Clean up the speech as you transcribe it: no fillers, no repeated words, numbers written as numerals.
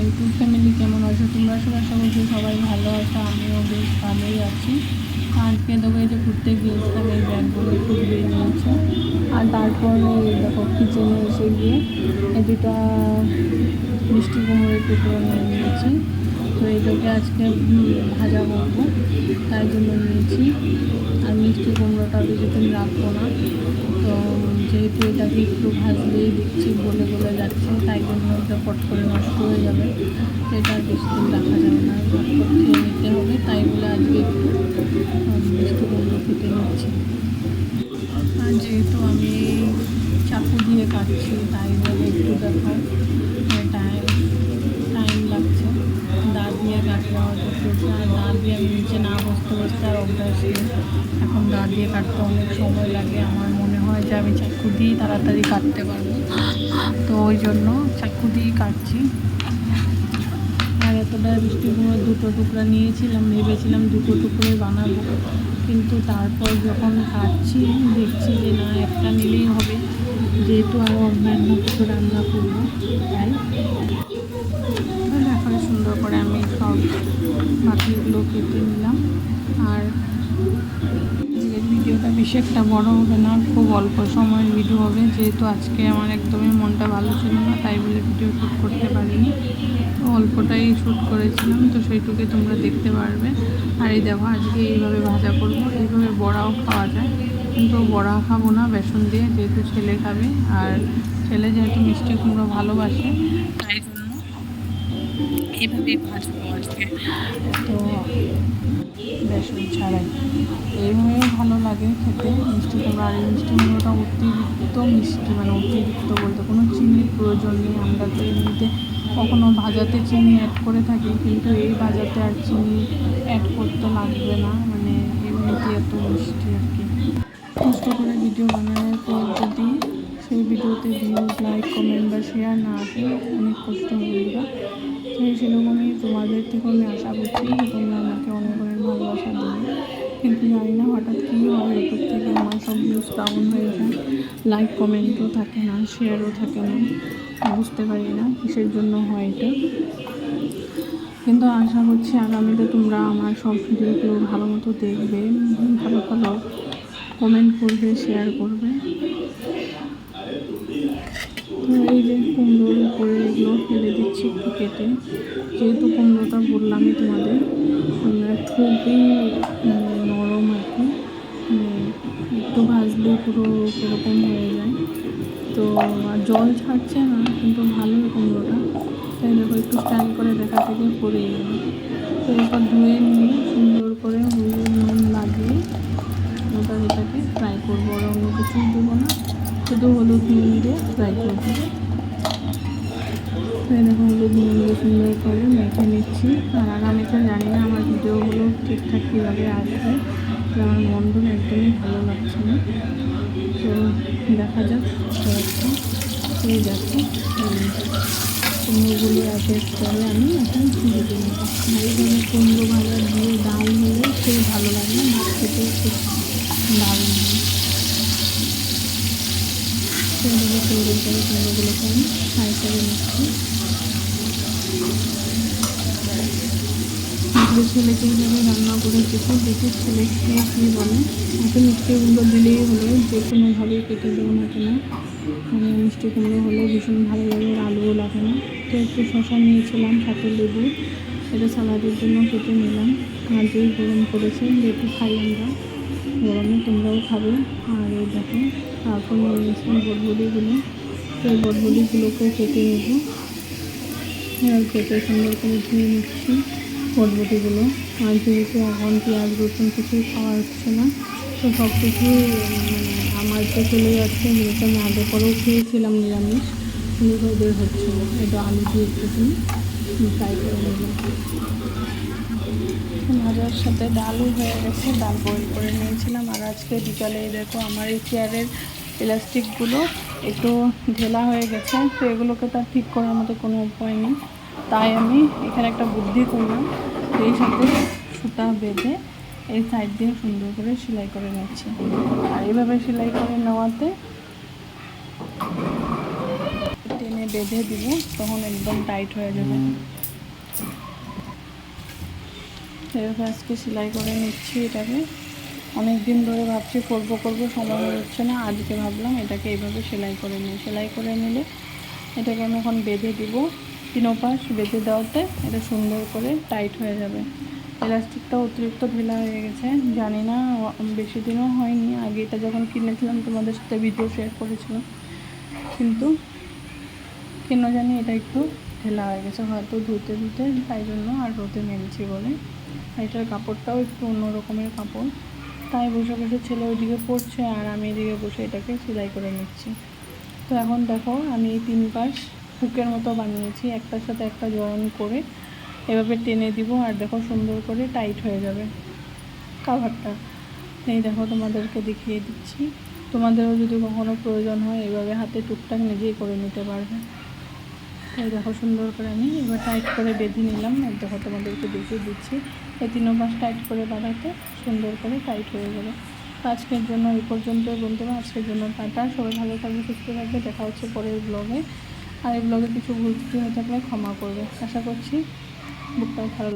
YouTube family, কেমন আছো তোমরা? সবাই আশা করছি সবাই ভালো আছো, আমিও বেশ ভালোই আছি। আজকে দেখো এই যে ঘুরতে গিয়েছিলাম, এই ব্যাগগুলো একটু ঘুরে নিয়েছি। আর তারপরে দেখো কিচেনে এসে গিয়ে এই দুটা মিষ্টি কুমড়োর টুকরো নিয়ে নিয়েছি। তো এটাকে আজকে ভাজা করবো, তাই জন্য নিয়েছি। আর মিষ্টি কুমড়োটা বেশি দিন রাখবো না, তো যেহেতু এটাকে একটু ভাজলেই দেখছি গলে গলে যাচ্ছে, তাই জন্য এটা পট করে নষ্ট হয়ে যাবে, এটা আর বেশি দিন রাখা যাবে না, ঝটপট খেয়ে নিতে হবে। তাই বলে আজকে একটু মিষ্টি কুমড়ো কেটে নিচ্ছি। আর যেহেতু আমি চাকু দিয়ে কাটছি, তাই বলে একটু দেখো টাইম লাগছে। দা দিয়ে কাটলে হয়তো চলছে, আর দা দিয়ে আমি নিচে না বসতে বসতে আর অভ্যাস নেই। এখন দা দিয়ে কাটতে অনেক সময় লাগে, আমার মনে হয় যে আমি চাকু দিয়েই তাড়াতাড়ি কাটতে পারবো, তো ওই জন্য চাকু দিয়েই কাটছি। আর এতটা মিষ্টি কুমড়ো দুটো টুকরা নিয়েছিলাম, ভেবেছিলাম দুটো টুকরোই বানাবো, কিন্তু তারপর যখন কাটছি দেখছি যে না, একটা নিলেই হবে, যেহেতু আরও অন্যান্য কিছু রান্না করবো। তাই এখন সুন্দর করে আমি সব বাকিগুলো কেটে নিলাম। আর ভিডিওটা বেশি একটা বড় হবে না, খুব অল্প সময়ের ভিডিও হবে, যেহেতু আজকে আমার একদমই মনটা ভালো ছিল না, তাই বলে ভিডিও শ্যুট করতে পারিনি। তো অল্পটাই শ্যুট করেছিলাম, তো সেইটুকুই তোমরা দেখতে পারবে। আর এই দেখো আজকে এইভাবে ভাজা করব, এইভাবে বড়াও খাওয়া যায়, কিন্তু বড়া খাবো না বেসন দিয়ে, যেহেতু ছেলে খাবে, আর ছেলে যেহেতু মিষ্টি কুমড়ো ভালোবাসে, তাই জন্য এইভাবেই ভাজবো আজকে। তো বেসন ছাড়াই এইভাবেও ভালো লাগে খেতে মিষ্টি কুমড়ো। আর এই মিষ্টি কুমড়োটা অতিরিক্ত মিষ্টি, মানে অতিরিক্ত বলতে কোনো চিনির প্রয়োজন নেই। আমরা তো এমনিতে কখনো ভাজাতে চিনি অ্যাড করে থাকি, কিন্তু এই ভাজাতে আর চিনি অ্যাড করতে লাগবে না, মানে এমনিতে এত মিষ্টি আর কি। কষ্ট করে ভিডিও বানানোর পর যদি সেই ভিডিওতে ভিউজ, লাইক, কমেন্ট বা শেয়ার না আসে, অনেক কষ্ট হয়ে যায়। সেরকমই তোমাদের থেকে আমি আশা করছি যে তোমরা আমাকে অনেক অনেক ভালোবাসা দেবে, কিন্তু জানি না হঠাৎ কী হয়, ইউটিউব থেকে আমার সব ভিউজ ডাউন হয়ে যায়, লাইক কমেন্টও থাকে না, শেয়ারও থাকে না, বুঝতে পারি না কিসের জন্য হয় এটা। কিন্তু আশা করছি আগামীতে তোমরা আমার সব ভিডিওগুলো ভালো মতো দেখবে, ভালো ভালো কমেন্ট করবে, শেয়ার করবে। তো এই যে কুমড়োর উপরে এগুলো ফেলে দিচ্ছি একটু কেটে, যেহেতু কুমড়োটা বললামই তোমাদের খুবই নরম আর কি, একটু ভাজলে পুরো এরকম হয়ে যায়। তো আর জল ছাড়ছে না, কিন্তু ভালো কুমড়োটা, তাই দেখো একটু স্টাইল করে দেখা থেকে পরে গেল। তো এরপর ধুয়ে নিয়ে সুন্দর করে হলুদ নুন লাগিয়ে ওটা এটাকে ফ্রাই করবো, আর অন্য কিছুই দেবো না, শুধু হলুদ নুন দিয়ে ফ্রাই করবো। তাই দেখো হলুদ নুন দিয়ে সুন্দর করে মেখে নিচ্ছি। আর আগামীতে জানি না আমার ভিডিওগুলো ঠিকঠাক কীভাবে আসবে, আমার মনটা একদমই ভালো লাগছে না, তো দেখা যাক কয়েকটা। এই দেখো কুমড়োগুলো অ্যাডজাস্ট করে আমি এখন ভেজে নেব। এইভাবে কুমড়ো ভাজা দিয়ে ডাল হলে খুব ভালো লাগে, ভাত খেতেও খুব দারুণ হয়। সেইভাবে সুন্দর করে কুমড়োগুলোকে আমি ফ্রাই করে নিচ্ছি। ছেলেকে এইভাবে রান্না করে দেখি, দেখি ছেলে খেয়ে কী বলে। ওকে মিষ্টি কুমড়ো দিলেই হলো, যে কোনোভাবেই কেটে দেবো না কেন, মানে মিষ্টি কুমড়ো হলে ভীষণ ভালো লাগে, আলুও লাগে না। তো একটু শশা নিয়েছিলাম, সাথে লেবু, এটা সালাদের জন্য কেটে নিলাম। আর যেই গরম করেছে, যেহেতু খাই আমরা গরমে, তোমরাও খাবে। আর এই দেখো তারপর নিয়ে নিয়েছিলাম বটবটিগুলো, সেই বটবটিগুলোকেও কেটে নেব। আর কেটে সুন্দর করে ধুয়ে নিচ্ছি বটবটিগুলো। আর যেহেতু এখন পেঁয়াজ রসুন কিছুই খাওয়া হচ্ছে না, তো সব কিছুই আমার তো চলে যাচ্ছে, যেহেতু আমি আগে পরেও খেয়েছিলাম নিরামিষ, কিন্তু ওদের হচ্ছে না। এটা আলু দিয়ে একটুখানি ফ্রাই করে নিলাম। ভাজার সাথে ডালও হয়ে গেছে, ডাল বয়েল করে নিয়েছিলাম। আর আজকে বিকালেই দেখো আমার এই চেয়ারের প্লাস্টিকগুলো একটু ঢেলা হয়ে গেছে, তো এগুলোকে তার ঠিক করার মতো কোনো উপায় নেই, তাই আমি এখানে একটা বুদ্ধি করলাম, এই সাথে সুতা বেঁধে এই সাইড দিয়ে সুন্দর করে সেলাই করে নিচ্ছি। আর এইভাবে সেলাই করে নেওয়াতে টেনে বেঁধে দিব, তখন একদম টাইট হয়ে যাবে। এভাবে আজকে সেলাই করে নিচ্ছি এটাকে। অনেক দিন ধরে ভাবছি করবো সময় হচ্ছে না, আজকে ভাবলাম এটাকে এইভাবে সেলাই করে নিই। সেলাই করে নিলে এটাকে আমি এখন বেঁধে দিব। তিনও পাশ বেঁধে দেওয়াতে এটা সুন্দর করে টাইট হয়ে যাবে। ইলাস্টিকটা অতিরিক্ত ঢিলা হয়ে গেছে, জানি না বেশি দিনও হয়নি। আগে এটা যখন কিনেছিলাম তোমাদের সাথে ভিডিও শেয়ার করেছিলাম, কিন্তু কেন জানি এটা একটু ঢিলা হয়ে গেছে, হয়তো ধুতে তাই জন্য, আর রোদে মেলছি বলে। আর এটার কাপড়টাও একটু অন্য রকমের কাপড়, তাই বসে বসে ছেলে ওইদিকে পড়ছে আর আমি এদিকে বসে এটাকে সেলাই করে নিচ্ছি। তো এখন দেখো আমি এই 3 পাশ হুকের মতো বানিয়েছি, একটার সাথে একটা জয়েন করে এভাবে টেনে দিব, আর দেখো সুন্দর করে টাইট হয়ে যাবে কাভারটা। এই দেখো তোমাদেরকে দেখিয়ে দিচ্ছি, তোমাদেরও যদি কখনো প্রয়োজন হয় এভাবে হাতে টুকটাক নিজেই করে নিতে পারবে। এই দেখো সুন্দর করে আমি এবার টাইট করে বেঁধে নিলাম। আর দেখো তোমাদেরকে দেখিয়ে দিচ্ছি, এই 3 পাশ টাইট করে বাঁধাতে সুন্দর করে টাইট হয়ে যাবে। তো আজকের জন্য এই পর্যন্তই বন্ধুরা, আজকের জন্য টাটা। সবাই ভালো থাকবে, সুস্থ থাকবে, দেখা হচ্ছে পরের ব্লগে। আর এই ব্লগে কিছু ভুল ত্রুটি হয়ে থাকলে ক্ষমা করবে। আশা করছি বুকটাও ভালো